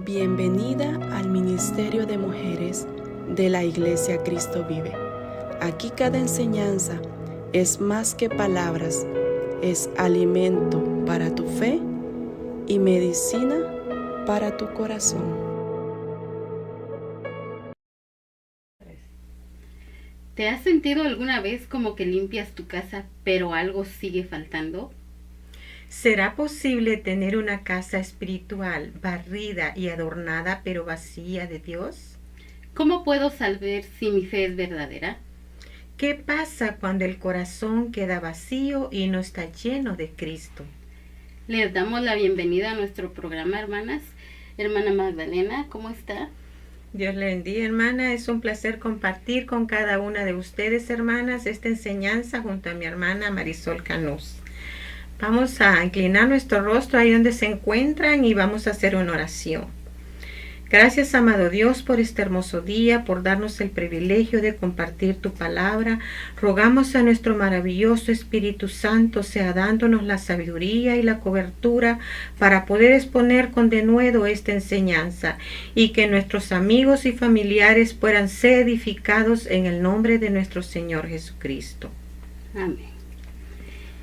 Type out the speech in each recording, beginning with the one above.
Bienvenida al Ministerio de Mujeres de la Iglesia Cristo Vive. Aquí cada enseñanza es más que palabras, es alimento para tu fe y medicina para tu corazón. ¿Te has sentido alguna vez como que limpias tu casa, pero algo sigue faltando? ¿Será posible tener una casa espiritual barrida y adornada pero vacía de Dios? ¿Cómo puedo saber si mi fe es verdadera? ¿Qué pasa cuando el corazón queda vacío y no está lleno de Cristo? Les damos la bienvenida a nuestro programa, hermanas. Hermana Magdalena, ¿cómo está? Dios le bendiga, hermana. Es un placer compartir con cada una de ustedes, hermanas, esta enseñanza junto a mi hermana Marisol Canús. Vamos a inclinar nuestro rostro ahí donde se encuentran y vamos a hacer una oración. Gracias, amado Dios, por este hermoso día, por darnos el privilegio de compartir tu palabra. Rogamos a nuestro maravilloso Espíritu Santo sea dándonos la sabiduría y la cobertura para poder exponer con denuedo esta enseñanza y que nuestros amigos y familiares puedan ser edificados en el nombre de nuestro Señor Jesucristo. Amén.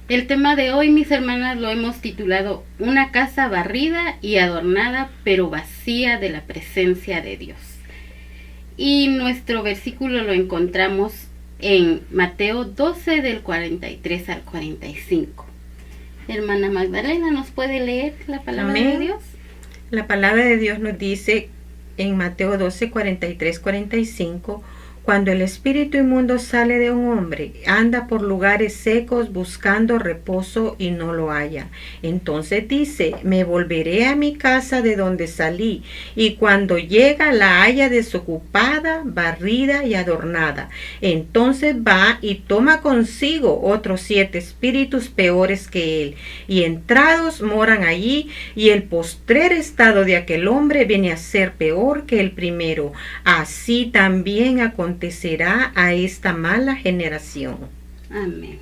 El tema de hoy, mis hermanas, lo hemos titulado Una casa barrida y adornada, pero vacía de la presencia de Dios. Y nuestro versículo lo encontramos en Mateo 12, del 43 al 45. Hermana Magdalena, ¿nos puede leer la palabra Amén. de Dios? La palabra de Dios nos dice en Mateo 12, 43, 45: cuando el espíritu inmundo sale de un hombre, anda por lugares secos buscando reposo y no lo halla. Entonces dice: me volveré a mi casa de donde salí, y cuando llega la halla desocupada, barrida y adornada. Entonces va y toma consigo otros 7 espíritus peores que él, y entrados moran allí, y el postrer estado de aquel hombre viene a ser peor que el primero. Así también acontecerá a esta mala generación. Amén.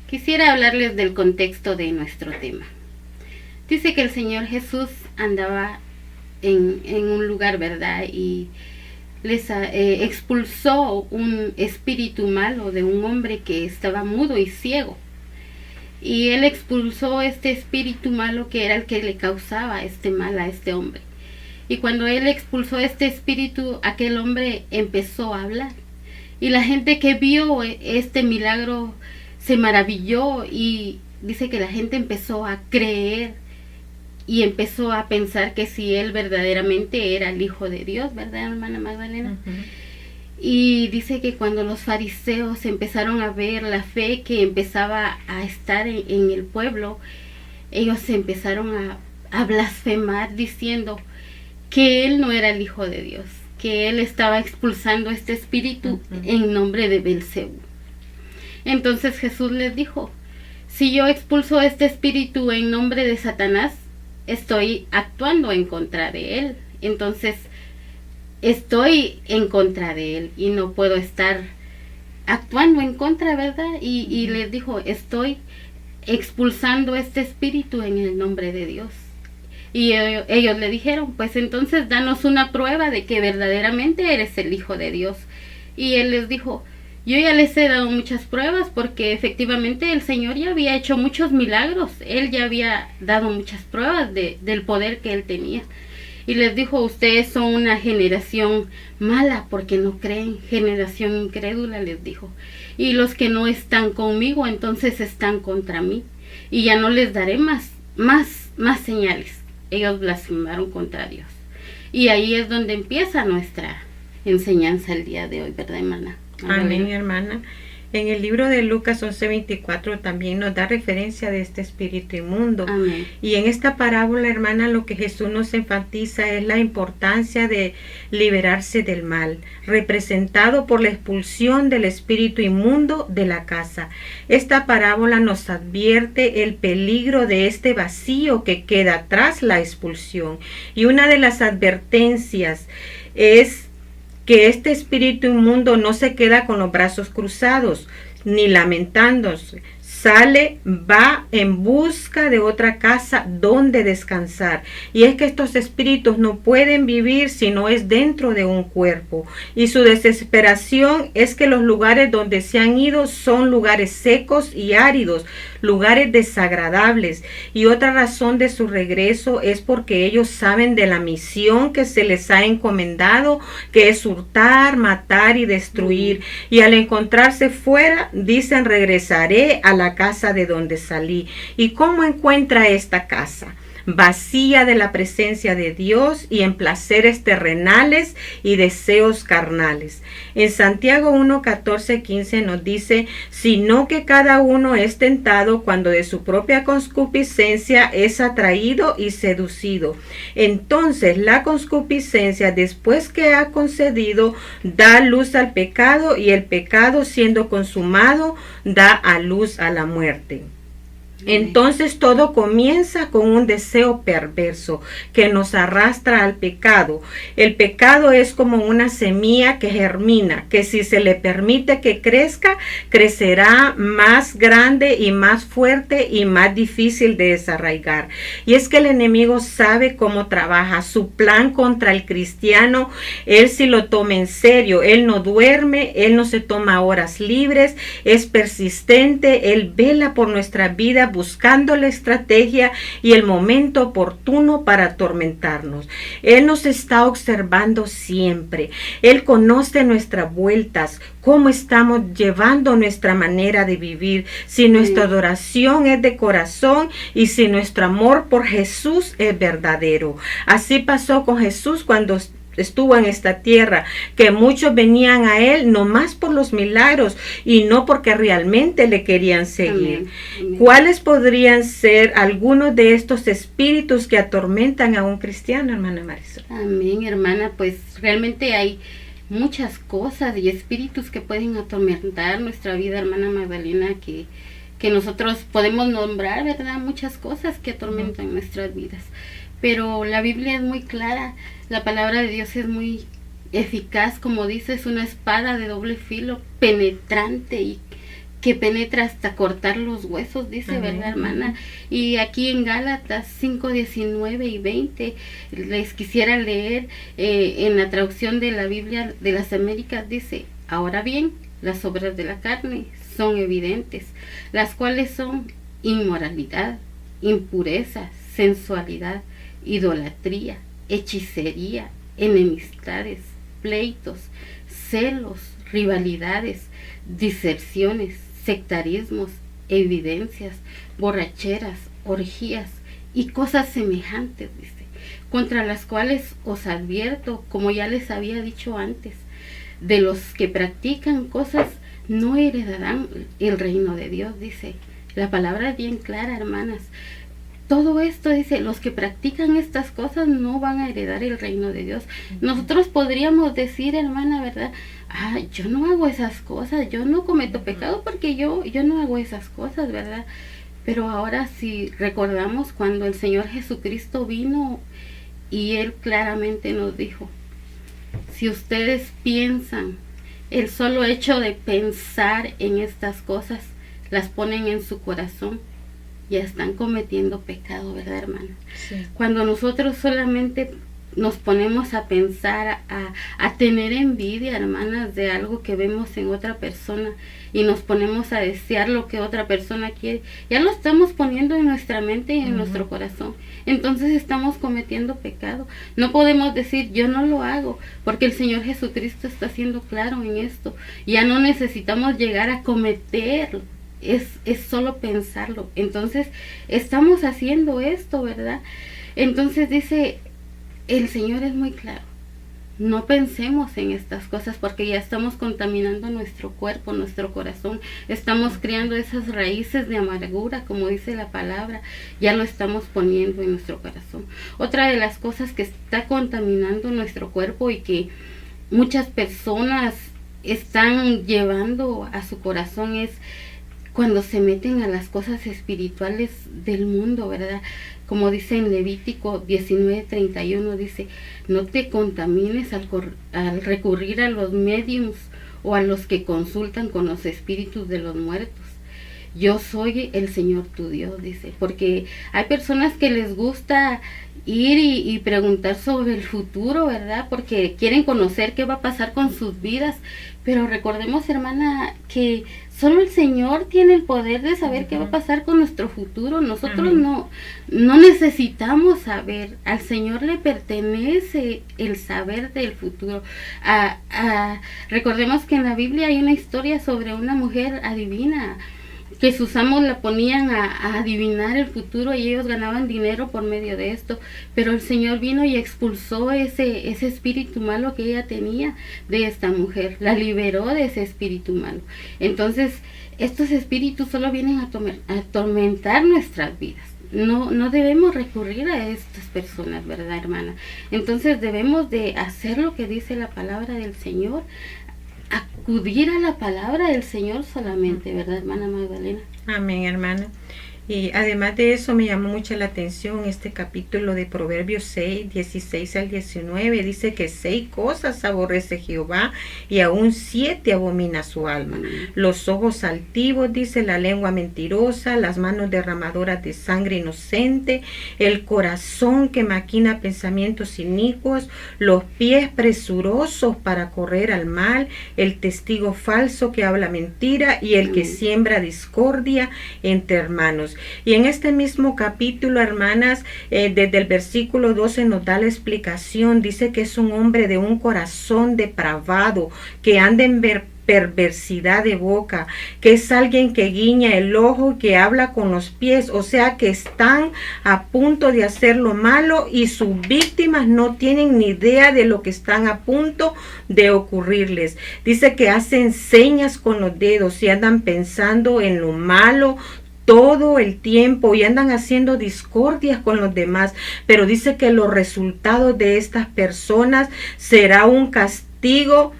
Quisiera hablarles del contexto de nuestro tema. Dice que el Señor Jesús andaba en un lugar, ¿verdad? Y les expulsó un espíritu malo de un hombre que estaba mudo y ciego. Y él expulsó este espíritu malo que era el que le causaba este mal a este hombre. Y cuando él expulsó este espíritu, aquel hombre empezó a hablar. Y la gente que vio este milagro se maravilló, y dice que la gente empezó a creer y empezó a pensar que si él verdaderamente era el Hijo de Dios, ¿verdad, hermana Magdalena? Y dice que cuando los fariseos empezaron a ver la fe que empezaba a estar en el pueblo, ellos empezaron a blasfemar diciendo que él no era el Hijo de Dios, que él estaba expulsando este espíritu en nombre de Belcebú. Entonces Jesús les dijo: si yo expulso este espíritu en nombre de Satanás, estoy actuando en contra de él. Entonces estoy en contra de él y no puedo estar actuando en contra, ¿verdad? Y les dijo: estoy expulsando este espíritu en el nombre de Dios. Y ellos le dijeron: pues entonces danos una prueba de que verdaderamente eres el Hijo de Dios. Y él les dijo: yo ya les he dado muchas pruebas, porque efectivamente el Señor ya había hecho muchos milagros. Él ya había dado muchas pruebas del poder que él tenía. Y les dijo: ustedes son una generación mala porque no creen, generación incrédula, les dijo. Y los que no están conmigo, entonces están contra mí. Y ya no les daré más señales. Ellos blasfemaron contra Dios. Y ahí es donde empieza nuestra enseñanza el día de hoy, ¿verdad, hermana? Amén, hermana. En el libro de Lucas 11:24 también nos da referencia de este espíritu inmundo. Amén. Y en esta parábola, hermana, lo que Jesús nos enfatiza es la importancia de liberarse del mal, representado por la expulsión del espíritu inmundo de la casa. Esta parábola nos advierte el peligro de este vacío que queda tras la expulsión. Y una de las advertencias es que este espíritu inmundo no se queda con los brazos cruzados ni lamentándose, va en busca de otra casa donde descansar. Y es que estos espíritus no pueden vivir si no es dentro de un cuerpo. Y su desesperación es que los lugares donde se han ido son lugares secos y áridos, lugares desagradables. Y otra razón de su regreso es porque ellos saben de la misión que se les ha encomendado, que es hurtar, matar y destruir. Y al encontrarse fuera, dicen: regresaré a la casa de donde salí. ¿Y cómo encuentra esta casa? Vacía de la presencia de Dios y en placeres terrenales y deseos carnales. En Santiago 1, 14, 15 nos dice: sino que cada uno es tentado cuando de su propia concupiscencia es atraído y seducido. Entonces la concupiscencia, después que ha concedido, da luz al pecado, y el pecado, siendo consumado, da a luz a la muerte. Entonces todo comienza con un deseo perverso que nos arrastra al pecado. El pecado es como una semilla que germina, que si se le permite que crezca, crecerá más grande y más fuerte y más difícil de desarraigar. Y es que el enemigo sabe cómo trabaja. Su plan contra el cristiano, él sí lo toma en serio. Él no duerme, él no se toma horas libres, es persistente, él vela por nuestra vida, buscando la estrategia y el momento oportuno para atormentarnos. Él nos está observando siempre. Él conoce nuestras vueltas, cómo estamos llevando nuestra manera de vivir, si nuestra adoración es de corazón y si nuestro amor por Jesús es verdadero. Así pasó con Jesús cuando estuvo en esta tierra, que muchos venían a él nomás por los milagros y no porque realmente le querían seguir. Amén. ¿Cuáles podrían ser algunos de estos espíritus que atormentan a un cristiano, hermana Marisol? Amén, hermana. Pues realmente hay muchas cosas y espíritus que pueden atormentar nuestra vida, hermana Magdalena, que nosotros podemos nombrar, ¿verdad? Muchas cosas que atormentan nuestras vidas. Pero la Biblia es muy clara, la palabra de Dios es muy eficaz, como dice, es una espada de doble filo, penetrante y que penetra hasta cortar los huesos, dice, amén, ¿verdad, hermana? Y aquí en Gálatas 5, 19 y 20, les quisiera leer en la traducción de la Biblia de las Américas, dice: ahora bien, las obras de la carne son evidentes, las cuales son inmoralidad, impureza, sensualidad, idolatría, hechicería, enemistades, pleitos, celos, rivalidades, diserciones, sectarismos, evidencias, borracheras, orgías y cosas semejantes, dice, contra las cuales os advierto, como ya les había dicho antes, de los que practican cosas no heredarán el reino de Dios, dice. La palabra es bien clara, hermanas. Todo esto dice, los que practican estas cosas no van a heredar el reino de Dios. Nosotros podríamos decir, hermana, ¿verdad? Yo no hago esas cosas, yo no cometo pecado porque yo no hago esas cosas, ¿verdad? Pero ahora si recordamos cuando el Señor Jesucristo vino y Él claramente nos dijo: si ustedes piensan, el solo hecho de pensar en estas cosas, las ponen en su corazón, ya están cometiendo pecado, ¿verdad, hermana? Sí. Cuando nosotros solamente nos ponemos a pensar, a tener envidia, hermanas, de algo que vemos en otra persona y nos ponemos a desear lo que otra persona quiere, ya lo estamos poniendo en nuestra mente y en nuestro corazón. Entonces estamos cometiendo pecado. No podemos decir yo no lo hago, porque el Señor Jesucristo está siendo claro en esto. Ya no necesitamos llegar a cometerlo. Es solo pensarlo. Entonces estamos haciendo esto, ¿verdad? Entonces dice, el Señor es muy claro: no pensemos en estas cosas porque ya estamos contaminando nuestro cuerpo, nuestro corazón, estamos creando esas raíces de amargura, como dice la palabra, ya lo estamos poniendo en nuestro corazón. Otra de las cosas que está contaminando nuestro cuerpo y que muchas personas están llevando a su corazón es cuando se meten a las cosas espirituales del mundo, ¿verdad? Como dice en Levítico 19:31, dice: no te contamines al recurrir a los médiums o a los que consultan con los espíritus de los muertos. yo soy el Señor tu Dios, dice, porque hay personas que les gusta ir y preguntar sobre el futuro, ¿verdad? Porque quieren conocer qué va a pasar con sus vidas, pero recordemos, hermana, que solo el Señor tiene el poder de saber qué va a pasar con nuestro futuro. Nosotros no necesitamos saber. Al Señor le pertenece el saber del futuro. Recordemos que en la Biblia hay una historia sobre una mujer adivina, que sus amos la ponían a adivinar el futuro y ellos ganaban dinero por medio de esto, pero el Señor vino y expulsó ese espíritu malo que ella tenía de esta mujer, la liberó de ese espíritu malo. Entonces, estos espíritus solo vienen a atormentar nuestras vidas. No debemos recurrir a estas personas, ¿verdad, hermana? Entonces debemos de hacer lo que dice la palabra del Señor, acudir a la palabra del Señor solamente, ¿verdad, hermana Magdalena? Amén, hermana. Y además de eso me llamó mucho la atención este capítulo de Proverbios 6, 16 al 19. Dice que 6 cosas aborrece Jehová y aún 7 abomina su alma. Los ojos altivos, dice, la lengua mentirosa, las manos derramadoras de sangre inocente, el corazón que maquina pensamientos inicuos, los pies presurosos para correr al mal, el testigo falso que habla mentira y el que siembra discordia entre hermanos. Y en este mismo capítulo, hermanas, desde el versículo 12 nos da la explicación. Dice que es un hombre de un corazón depravado, que anda en perversidad de boca, que es alguien que guiña el ojo, que habla con los pies, o sea que están a punto de hacer lo malo y sus víctimas no tienen ni idea de lo que están a punto de ocurrirles. Dice que hacen señas con los dedos y andan pensando en lo malo todo el tiempo y andan haciendo discordias con los demás, pero dice que los resultados de estas personas será un castigo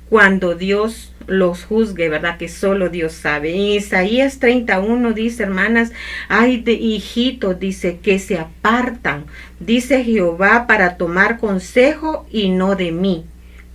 cuando Dios los juzgue, ¿verdad? Que solo Dios sabe. En Isaías 31 dice, hermanas, ay de hijitos, dice, que se apartan, dice Jehová, para tomar consejo y no de mí,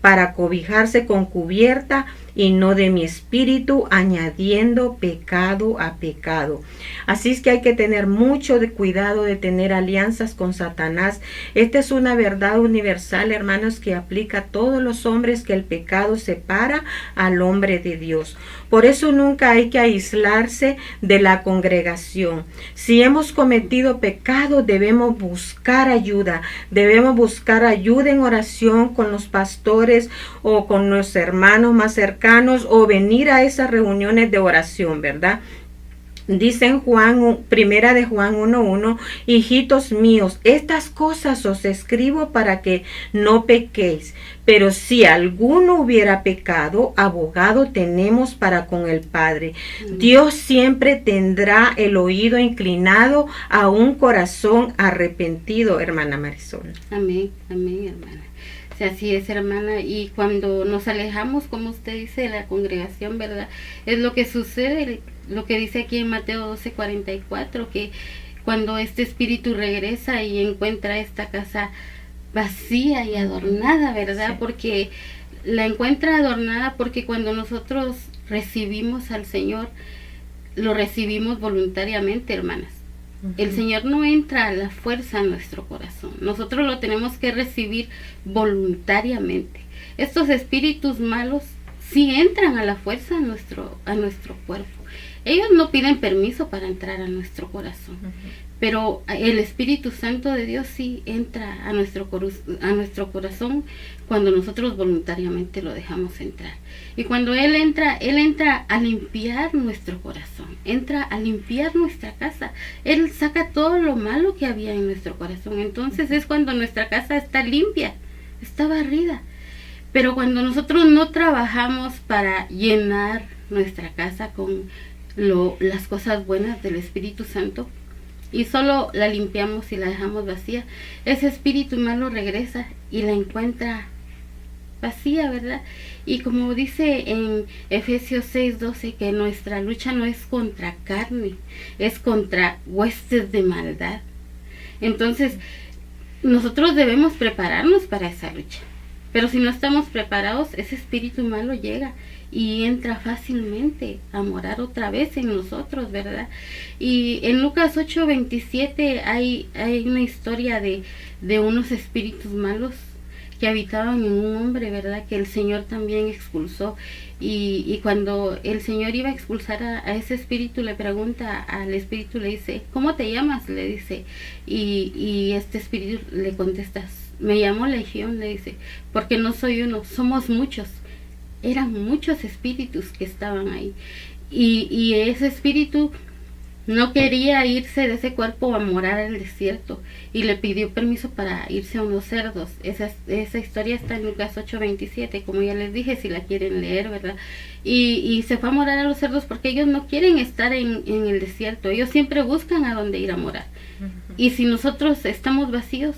para cobijarse con cubierta y no de mi espíritu, añadiendo pecado a pecado. Así es que hay que tener mucho de cuidado de tener alianzas con Satanás. Esta es una verdad universal, hermanos, que aplica a todos los hombres, que el pecado separa al hombre de Dios. Por eso nunca hay que aislarse de la congregación. Si hemos cometido pecado, debemos buscar ayuda. Debemos buscar ayuda en oración con los pastores o con nuestros hermanos más cercanos, o venir a esas reuniones de oración, ¿verdad? Dice en primera de Juan 1:1, hijitos míos, estas cosas os escribo para que no pequéis. Pero si alguno hubiera pecado, abogado tenemos para con el Padre. Dios siempre tendrá el oído inclinado a un corazón arrepentido, hermana Marisol. Amén, amén, hermana. Así es, hermana, y cuando nos alejamos, como usted dice, de la congregación, ¿verdad? Es lo que sucede, lo que dice aquí en Mateo 12:44, que cuando este espíritu regresa y encuentra esta casa vacía y adornada, ¿verdad? Sí. Porque la encuentra adornada porque cuando nosotros recibimos al Señor, lo recibimos voluntariamente, hermanas. El Señor no entra a la fuerza en nuestro corazón. Nosotros lo tenemos que recibir voluntariamente. Estos espíritus malos sí entran a la fuerza a nuestro cuerpo. Ellos no piden permiso para entrar a nuestro corazón. Pero el Espíritu Santo de Dios sí entra a nuestro corazón cuando nosotros voluntariamente lo dejamos entrar. Y cuando Él entra a limpiar nuestro corazón, entra a limpiar nuestra casa. Él saca todo lo malo que había en nuestro corazón. Entonces es cuando nuestra casa está limpia, está barrida. Pero cuando nosotros no trabajamos para llenar nuestra casa con las cosas buenas del Espíritu Santo, y solo la limpiamos y la dejamos vacía, ese espíritu malo regresa y la encuentra vacía, ¿verdad? Y como dice en Efesios 6:12, que nuestra lucha no es contra carne, es contra huestes de maldad. Entonces nosotros debemos prepararnos para esa lucha. Pero si no estamos preparados, ese espíritu malo llega y entra fácilmente a morar otra vez en nosotros, ¿verdad? Y en Lucas 8:27 hay una historia de unos espíritus malos que habitaban en un hombre, ¿verdad? Que el Señor también expulsó. Y cuando el Señor iba a expulsar a ese espíritu, le pregunta al espíritu, le dice, ¿cómo te llamas? Le dice, y este espíritu le contesta, me llamo Legión, le dice, porque no soy uno, somos muchos. Eran muchos espíritus que estaban ahí. Y ese espíritu no quería irse de ese cuerpo a morar al desierto y le pidió permiso para irse a unos cerdos. Esa historia está en Lucas 8:27, como ya les dije, si la quieren leer, ¿verdad? Y se fue a morar a los cerdos porque ellos no quieren estar en el desierto. Ellos siempre buscan a dónde ir a morar. Y si nosotros estamos vacíos,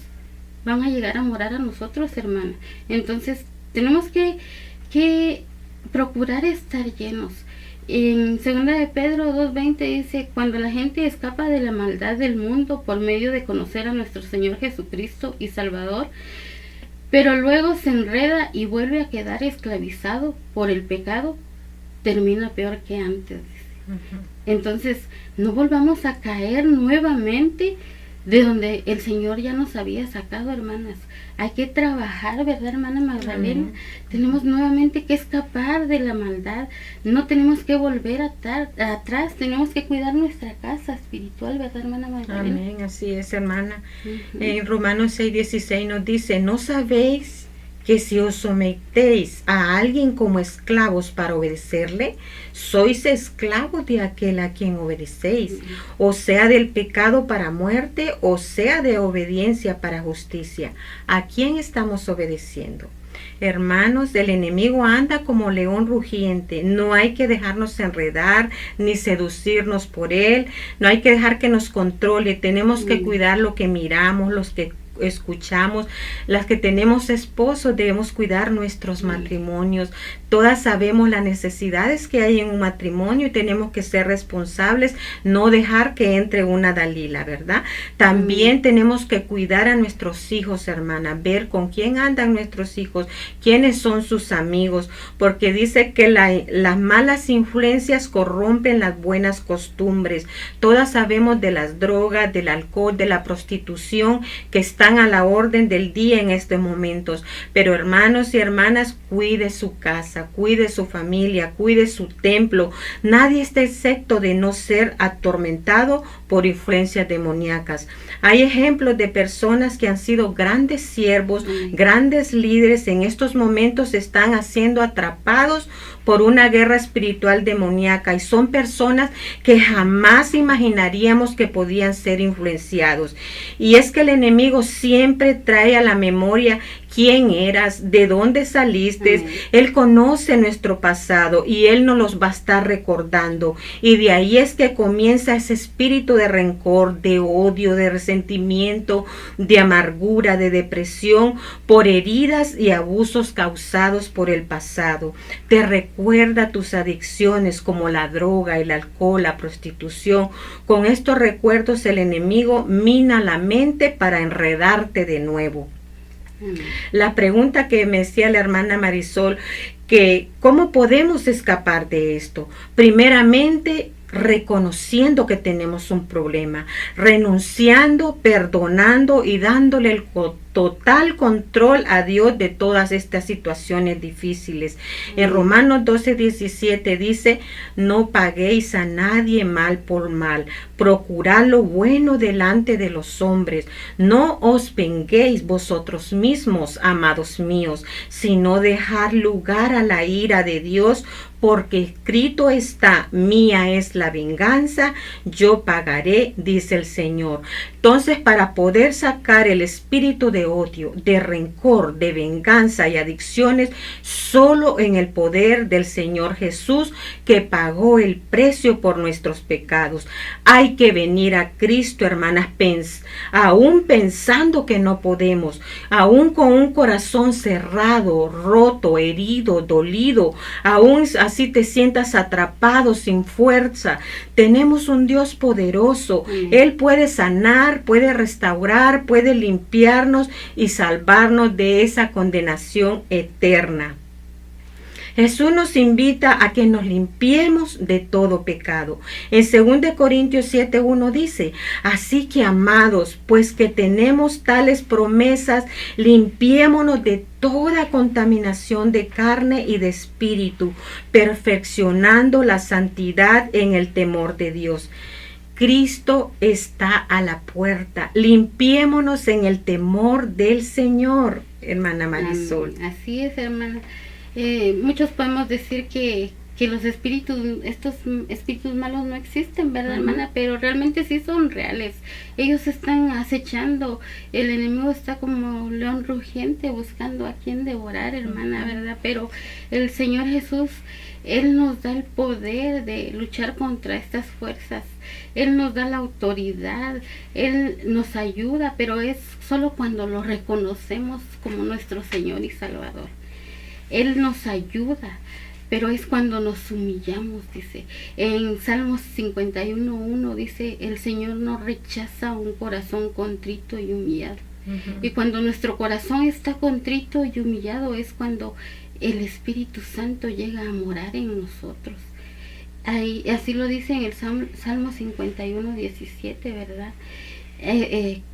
van a llegar a morar a nosotros, hermana. Entonces tenemos que procurar estar llenos. En 2 de Pedro 2:20 dice, cuando la gente escapa de la maldad del mundo por medio de conocer a nuestro Señor Jesucristo y Salvador, pero luego se enreda y vuelve a quedar esclavizado por el pecado, termina peor que antes. Entonces, no volvamos a caer nuevamente de donde el Señor ya nos había sacado, hermanas. Hay que trabajar, ¿verdad, hermana Magdalena? Tenemos nuevamente que escapar de la maldad. No tenemos que volver atrás. Tenemos que cuidar nuestra casa espiritual, ¿verdad, hermana Magdalena? Amén, así es, hermana. En Romanos 6:16 nos dice, ¿no sabéis que si os sometéis a alguien como esclavos para obedecerle, sois esclavos de aquel a quien obedecéis, o sea del pecado para muerte, o sea de obediencia para justicia? ¿A quién estamos obedeciendo? Hermanos, el enemigo anda como león rugiente. No hay que dejarnos enredar ni seducirnos por él. No hay que dejar que nos controle. Tenemos que cuidar lo que miramos, los que escuchamos. Las que tenemos esposos debemos cuidar nuestros matrimonios. Todas sabemos las necesidades que hay en un matrimonio y tenemos que ser responsables, no dejar que entre una Dalila, ¿verdad? También tenemos que cuidar a nuestros hijos, hermana, ver con quién andan nuestros hijos, quiénes son sus amigos, porque dice que las malas influencias corrompen las buenas costumbres. Todas sabemos de las drogas, del alcohol, de la prostitución que están a la orden del día en estos momentos. Pero hermanos y hermanas, cuide su casa, cuide su familia, cuide su templo. Nadie está excepto de no ser atormentado por influencias demoníacas. Hay ejemplos de personas que han sido grandes siervos, grandes líderes, en estos momentos están siendo atrapados por una guerra espiritual demoníaca y son personas que jamás imaginaríamos que podían ser influenciados. Y es que el enemigo siempre trae a la memoria quién eras, de dónde saliste. Él conoce nuestro pasado y Él nos los va a estar recordando. Y de ahí es que comienza ese espíritu de rencor, de odio, de resentimiento, de amargura, de depresión, por heridas y abusos causados por el pasado. Te recuerda tus adicciones como la droga, el alcohol, la prostitución. Con estos recuerdos el enemigo mina la mente para enredarte de nuevo. La pregunta que me decía la hermana Marisol, que ¿cómo podemos escapar de esto? Primeramente, reconociendo que tenemos un problema, renunciando, perdonando y dándole el total control a Dios de todas estas situaciones difíciles. En Romanos 12:17 dice, no paguéis a nadie mal por mal, procurad lo bueno delante de los hombres, no os venguéis vosotros mismos, amados míos, sino dejad lugar a la ira de Dios, porque escrito está, mía es la venganza, yo pagaré, dice el Señor. Entonces, para poder sacar el espíritu de odio, de rencor, de venganza y adicciones, solo en el poder del Señor Jesús, que pagó el precio por nuestros pecados. Hay que venir a Cristo, hermanas, aún pensando que no podemos, aún con un corazón cerrado, roto, herido, dolido, aún así te sientas atrapado, sin fuerza. Tenemos un Dios poderoso. Él puede sanar, puede restaurar, puede limpiarnos, y salvarnos de esa condenación eterna. Jesús nos invita a que nos limpiemos de todo pecado. En 2 Corintios 7:1 dice: así que, amados, pues que tenemos tales promesas, limpiémonos de toda contaminación de carne y de espíritu, perfeccionando la santidad en el temor de Dios. Cristo está a la puerta. Limpiémonos en el temor del Señor, hermana Marisol. Así es, hermana. Muchos podemos decir que los espíritus, estos espíritus malos no existen, ¿verdad, hermana? Pero realmente sí son reales. Ellos están acechando. El enemigo está como león rugiente buscando a quien devorar, hermana, ¿verdad? Pero el Señor Jesús, Él nos da el poder de luchar contra estas fuerzas. Él nos da la autoridad, Él nos ayuda, pero es solo cuando lo reconocemos como nuestro Señor y Salvador. Él nos ayuda, pero es cuando nos humillamos, dice. En Salmos 51:1 dice: el Señor no rechaza un corazón contrito y humillado. Y cuando nuestro corazón está contrito y humillado es cuando el Espíritu Santo llega a morar en nosotros. Así lo dice en el Salmo 51:17, ¿verdad?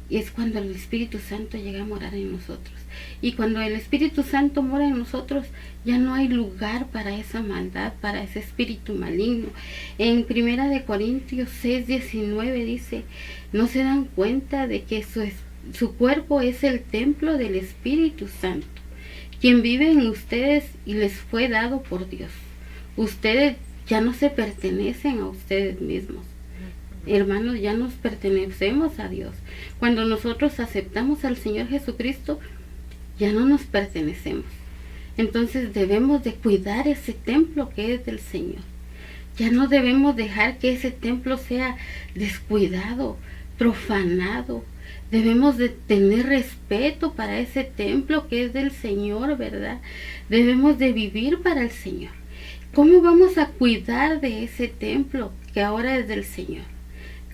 Es cuando el Espíritu Santo llega a morar en nosotros. Y cuando el Espíritu Santo mora en nosotros, ya no hay lugar para esa maldad, para ese espíritu maligno. En 1 Corintios 6:19 dice: ¿no se dan cuenta de que su cuerpo es el templo del Espíritu Santo, quien vive en ustedes y les fue dado por Dios? Ustedes ya no se pertenecen a ustedes mismos. Hermanos, ya nos pertenecemos a Dios. Cuando nosotros aceptamos al Señor Jesucristo, ya no nos pertenecemos. Entonces debemos de cuidar ese templo que es del Señor. Ya no debemos dejar que ese templo sea descuidado, profanado. Debemos de tener respeto para ese templo que es del Señor, ¿verdad? Debemos de vivir para el Señor. ¿Cómo vamos a cuidar de ese templo que ahora es del Señor?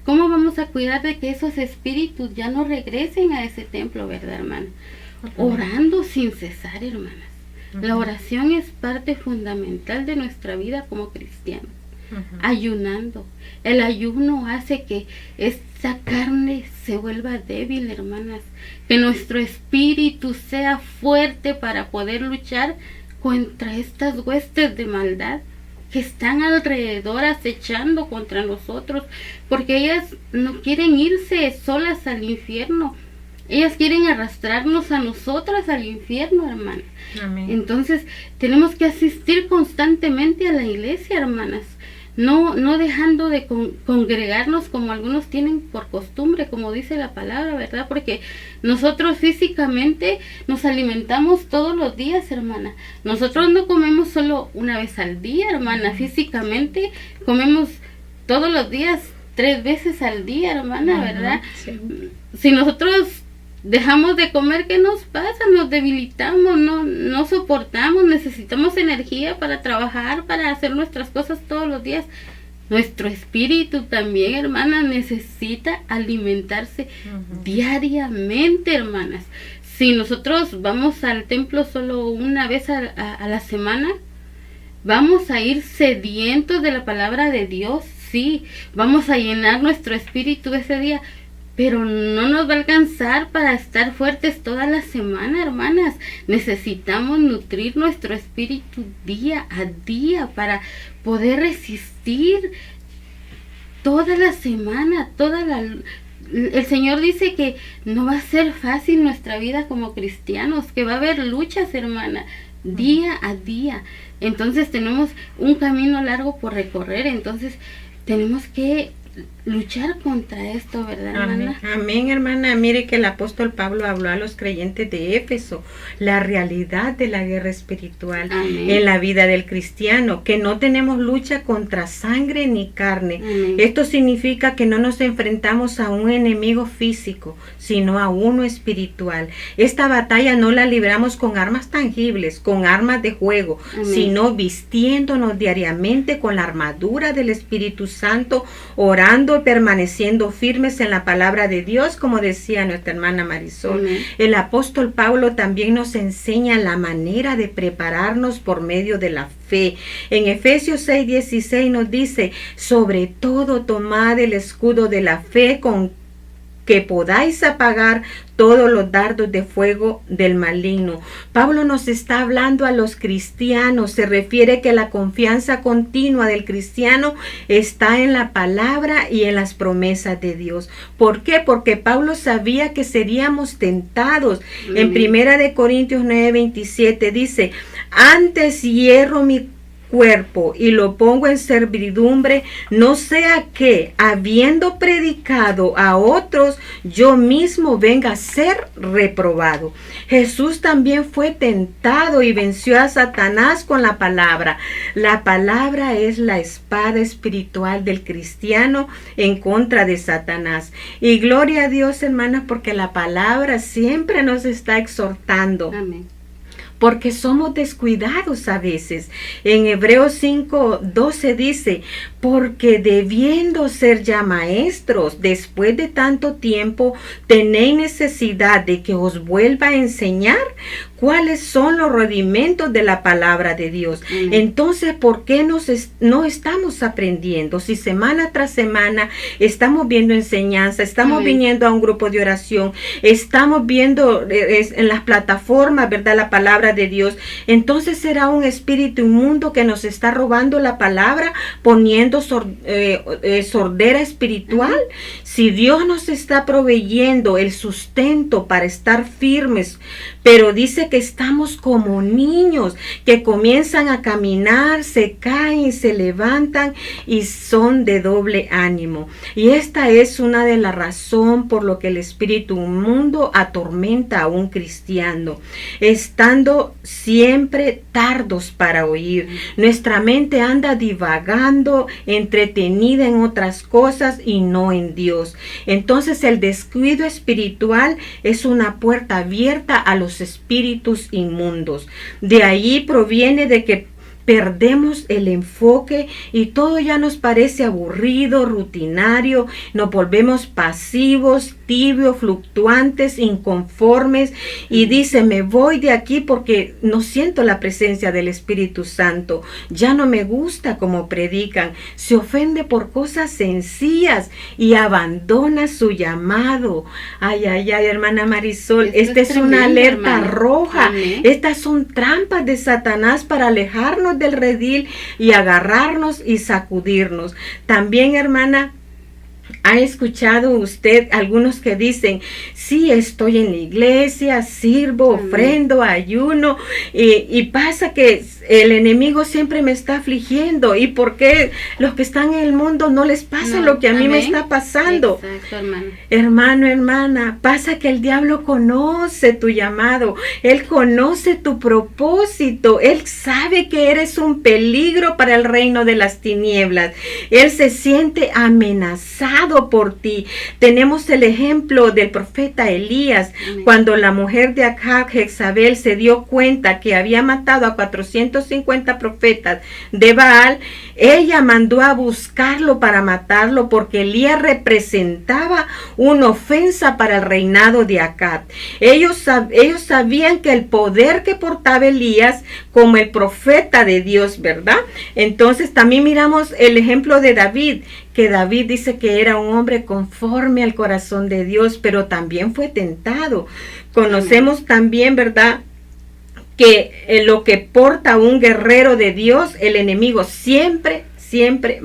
¿Cómo vamos a cuidar de que esos espíritus ya no regresen a ese templo, verdad, hermana? Orando sin cesar, hermanas. La oración es parte fundamental de nuestra vida como cristianos. Ayunando. El ayuno hace que esta carne se vuelva débil, hermanas. Que nuestro espíritu sea fuerte para poder luchar contra estas huestes de maldad que están alrededor acechando contra nosotros, porque ellas no quieren irse solas al infierno. Ellas quieren arrastrarnos a nosotras al infierno, hermana. Amén. Entonces tenemos que asistir constantemente a la iglesia, hermanas. No dejando de congregarnos como algunos tienen por costumbre, como dice la palabra, ¿verdad? Porque nosotros físicamente nos alimentamos todos los días, hermana. Nosotros no comemos solo una vez al día, hermana. Físicamente comemos todos los días, 3 veces al día, hermana, ¿verdad? Sí. Si nosotros dejamos de comer, ¿qué nos pasa? Nos debilitamos, no soportamos, necesitamos energía para trabajar, para hacer nuestras cosas todos los días. Nuestro espíritu también, hermanas, necesita alimentarse diariamente, hermanas. Si nosotros vamos al templo solo una vez a la semana, vamos a ir sedientos de la palabra de Dios, sí, vamos a llenar nuestro espíritu ese día, pero no nos va a alcanzar para estar fuertes toda la semana, hermanas. Necesitamos nutrir nuestro espíritu día a día para poder resistir toda la semana, El Señor dice que no va a ser fácil nuestra vida como cristianos, que va a haber luchas, hermana, día a día. Entonces tenemos un camino largo por recorrer, entonces tenemos que luchar contra esto, ¿verdad, hermana? Amén. Amén, hermana. Mire que el apóstol Pablo habló a los creyentes de Éfeso, la realidad de la guerra espiritual. Amén. En la vida del cristiano, que no tenemos lucha contra sangre ni carne. Amén. Esto significa que no nos enfrentamos a un enemigo físico, sino a uno espiritual. Esta batalla no la libramos con armas tangibles, con armas de juego, sino vistiéndonos diariamente con la armadura del Espíritu Santo, orando perseverando y permaneciendo firmes en la palabra de Dios, como decía nuestra hermana Marisol. Amén. El apóstol Pablo también nos enseña la manera de prepararnos por medio de la fe. En Efesios 6:16 nos dice: sobre todo tomad el escudo de la fe con que podáis apagar todos los dardos de fuego del maligno. Pablo nos está hablando a los cristianos, se refiere que la confianza continua del cristiano está en la palabra y en las promesas de Dios. ¿Por qué? Porque Pablo sabía que seríamos tentados. En Primera de Corintios 9:27 dice: antes hierro mi cuerpo y lo pongo en servidumbre, no sea que, habiendo predicado a otros, yo mismo venga a ser reprobado. Jesús también fue tentado y venció a Satanás con la palabra. La palabra es la espada espiritual del cristiano en contra de Satanás. Y gloria a Dios, hermanas, porque la palabra siempre nos está exhortando. Amén. Porque somos descuidados a veces. En Hebreos 5:12 dice: porque debiendo ser ya maestros, después de tanto tiempo, tenéis necesidad de que os vuelva a enseñar cuáles son los rudimentos de la palabra de Dios. Entonces, ¿por qué no estamos aprendiendo? Si semana tras semana estamos viendo enseñanza, estamos viniendo a un grupo de oración, estamos viendo en las plataformas, ¿verdad?, la palabra de Dios, entonces será un espíritu inmundo que nos está robando la palabra, poniendo sordera espiritual. Si Dios nos está proveyendo el sustento para estar firmes, pero dice que estamos como niños que comienzan a caminar, se caen, se levantan y son de doble ánimo. Y esta es una de las razones por lo que el espíritu inmundo atormenta a un cristiano, estando siempre tardos para oír. Nuestra mente anda divagando, entretenida en otras cosas y no en Dios. Entonces el descuido espiritual es una puerta abierta a los espíritus inmundos. De ahí proviene de que perdemos el enfoque y todo ya nos parece aburrido, rutinario, nos volvemos pasivos, tibios, fluctuantes, inconformes y dice: me voy de aquí porque no siento la presencia del Espíritu Santo, ya no me gusta como predican, se ofende por cosas sencillas y abandona su llamado. Ay, ay, ay, hermana Marisol, esta es tremendo, una alerta roja. Amén. Estas son trampas de Satanás para alejarnos del redil y agarrarnos y sacudirnos. También, hermana, ¿ha escuchado usted algunos que dicen: sí, estoy en la iglesia, sirvo, ofrendo, ayuno, y pasa que el enemigo siempre me está afligiendo? ¿Y por qué los que están en el mundo no les pasa lo que a mí me está pasando? Exacto, hermano. Hermano, hermana, pasa que el diablo conoce tu llamado, él conoce tu propósito, él sabe que eres un peligro para el reino de las tinieblas, él se siente amenazado por ti. Tenemos el ejemplo del profeta Elías. Cuando la mujer de Acab, Jezabel, se dio cuenta que había matado a 450 profetas de Baal, ella mandó a buscarlo para matarlo, porque Elías representaba una ofensa para el reinado de Acab. Ellos sabían que el poder que portaba Elías como el profeta de Dios, ¿verdad? Entonces también miramos el ejemplo de David, que David dice que era un hombre conforme al corazón de Dios, pero también fue tentado. Conocemos también, ¿verdad?, que lo que porta un guerrero de Dios, el enemigo siempre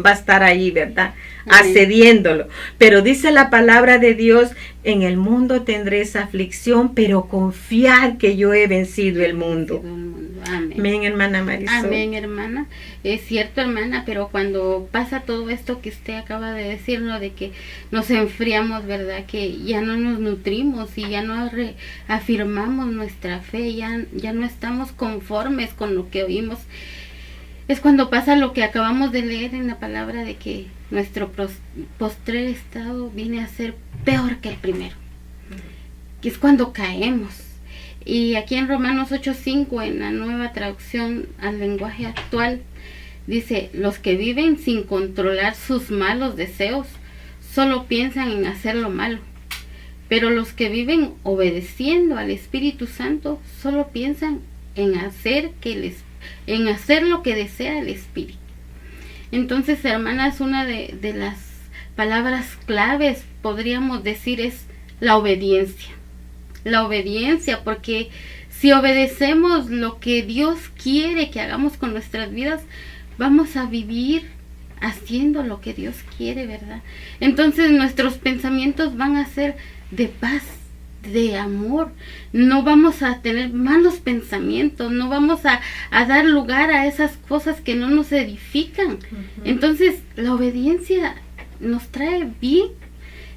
va a estar ahí, ¿verdad?, asediéndolo. Pero dice la palabra de Dios: en el mundo tendréis aflicción, pero confiad que yo he vencido el mundo. Amén. Amén, hermana Marisol. Amén, hermana. Es cierto, hermana, pero cuando pasa todo esto que usted acaba de decirnos, de que nos enfriamos, ¿verdad?, que ya no nos nutrimos y ya no afirmamos nuestra fe, ya no estamos conformes con lo que oímos, es cuando pasa lo que acabamos de leer en la palabra, de que nuestro postrer estado viene a ser peor que el primero, que es cuando caemos. Y aquí en Romanos 8:5, en la Nueva Traducción al lenguaje actual, dice: los que viven sin controlar sus malos deseos solo piensan en hacer lo malo, pero los que viven obedeciendo al Espíritu Santo solo piensan en hacer lo que desea el Espíritu. Entonces, hermanas, una de las palabras claves, podríamos decir, es la obediencia. La obediencia, porque si obedecemos lo que Dios quiere que hagamos con nuestras vidas, vamos a vivir haciendo lo que Dios quiere, ¿verdad? Entonces nuestros pensamientos van a ser de paz, de amor. No vamos a tener malos pensamientos, no vamos a dar lugar a esas cosas que no nos edifican. Entonces la obediencia nos trae bien,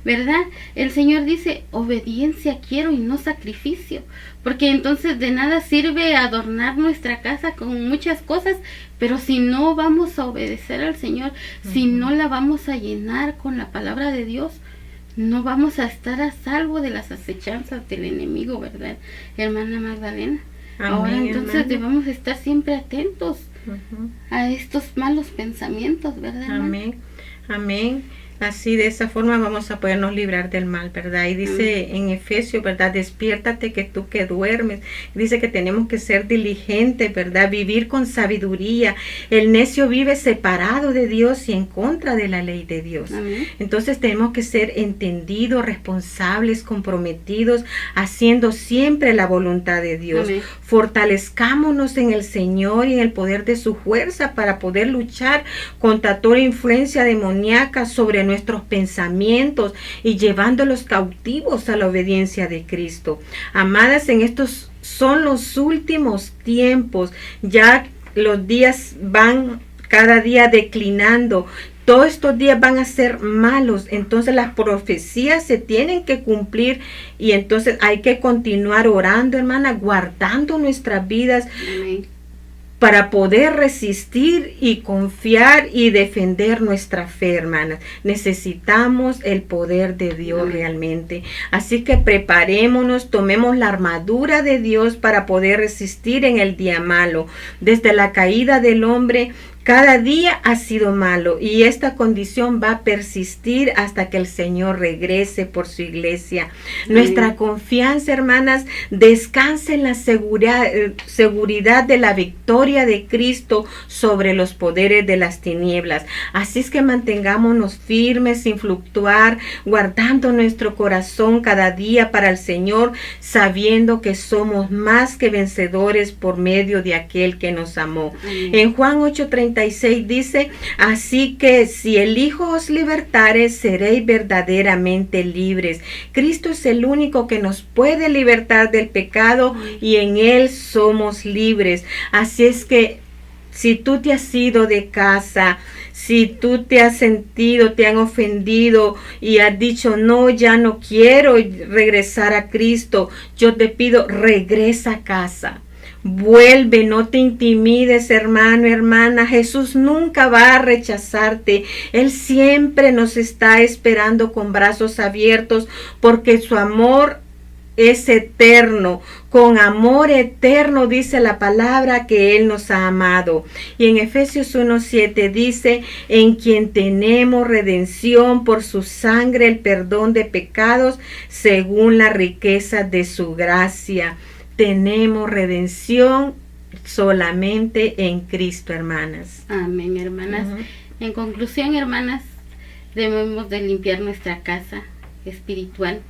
¿verdad? El Señor dice, obediencia quiero y no sacrificio, porque entonces de nada sirve adornar nuestra casa con muchas cosas, pero si no vamos a obedecer al Señor, si no la vamos a llenar con la palabra de Dios, no vamos a estar a salvo de las acechanzas del enemigo, ¿verdad, hermana Magdalena? Amén, ahora entonces hermana. debemos estar siempre atentos a estos malos pensamientos, ¿verdad, hermana? Amén, amén. Así, de esa forma vamos a podernos librar del mal, ¿verdad? Y dice en Efesios, ¿verdad? Despiértate que tú que duermes. Dice que tenemos que ser diligentes, ¿verdad? Vivir con sabiduría. El necio vive separado de Dios y en contra de la ley de Dios. Amén. Entonces tenemos que ser entendidos, responsables, comprometidos, haciendo siempre la voluntad de Dios. Amén. Fortalezcámonos en el Señor y en el poder de su fuerza para poder luchar contra toda influencia demoníaca sobre nuestros pensamientos y llevándolos cautivos a la obediencia de Cristo. Amadas, en estos son los últimos tiempos. Ya los días van cada día declinando. Todos estos días van a ser malos, entonces las profecías se tienen que cumplir y entonces hay que continuar orando, hermana, guardando nuestras vidas. Amén. Para poder resistir y confiar y defender nuestra fe, hermanas. Necesitamos el poder de Dios realmente. Así que preparémonos, tomemos la armadura de Dios para poder resistir en el día malo. Desde la caída del hombre, cada día ha sido malo y esta condición va a persistir hasta que el Señor regrese por su iglesia. Nuestra confianza, hermanas, descansa en la seguridad de la victoria de Cristo sobre los poderes de las tinieblas. Así es que mantengámonos firmes sin fluctuar, guardando nuestro corazón cada día para el Señor, sabiendo que somos más que vencedores por medio de aquel que nos amó. En Juan 8:36 dice, así que si el Hijo os libertare, seréis verdaderamente libres. Cristo es el único que nos puede libertar del pecado y en Él somos libres. Así es que si tú te has ido de casa, si tú te has sentido, te han ofendido y has dicho, no, ya no quiero regresar a Cristo, yo te pido, regresa a casa. Vuelve, no te intimides, hermano, hermana. Jesús nunca va a rechazarte. Él siempre nos está esperando con brazos abiertos porque su amor es eterno. Con amor eterno dice la palabra que Él nos ha amado. Y en Efesios 1:7 dice, en quien tenemos redención por su sangre, el perdón de pecados, según la riqueza de su gracia. Tenemos redención solamente en Cristo, hermanas. Amén, hermanas. En conclusión, hermanas, debemos de limpiar nuestra casa espiritual,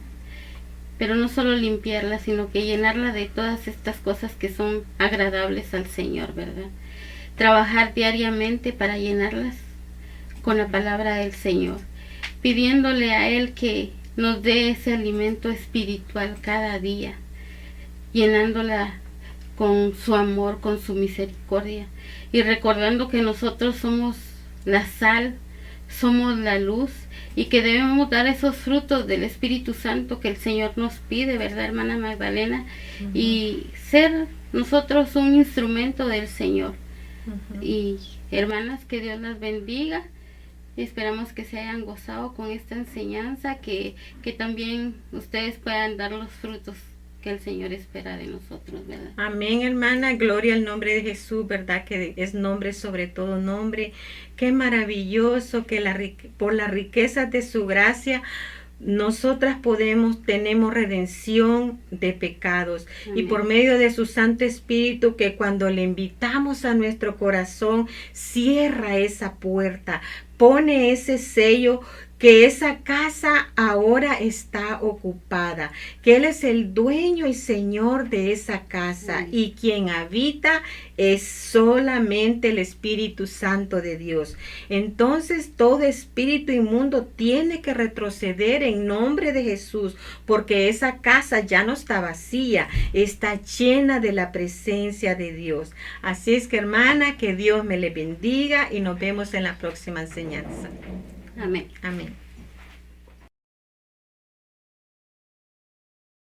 pero no solo limpiarla, sino que llenarla de todas estas cosas que son agradables al Señor, ¿verdad? Trabajar diariamente para llenarlas con la palabra del Señor, pidiéndole a Él que nos dé ese alimento espiritual cada día, llenándola con su amor, con su misericordia, y recordando que nosotros somos la sal, somos la luz, y que debemos dar esos frutos del Espíritu Santo que el Señor nos pide, ¿verdad, hermana Magdalena? Y ser nosotros un instrumento del Señor. Y hermanas, que Dios las bendiga. Esperamos que se hayan gozado con esta enseñanza, que también ustedes puedan dar los frutos que el Señor espera de nosotros, ¿verdad? Amén, hermana. Gloria al nombre de Jesús, ¿verdad? Que es nombre sobre todo nombre. Qué maravilloso que por las riquezas de su gracia nosotras tenemos redención de pecados. Amén. Y por medio de su Santo Espíritu, que cuando le invitamos a nuestro corazón, cierra esa puerta, pone ese sello, que esa casa ahora está ocupada, que Él es el dueño y Señor de esa casa, y quien habita es solamente el Espíritu Santo de Dios. Entonces todo espíritu inmundo tiene que retroceder en nombre de Jesús, porque esa casa ya no está vacía, está llena de la presencia de Dios. Así es que, hermana, que Dios me le bendiga y nos vemos en la próxima enseñanza. Amén. Amén.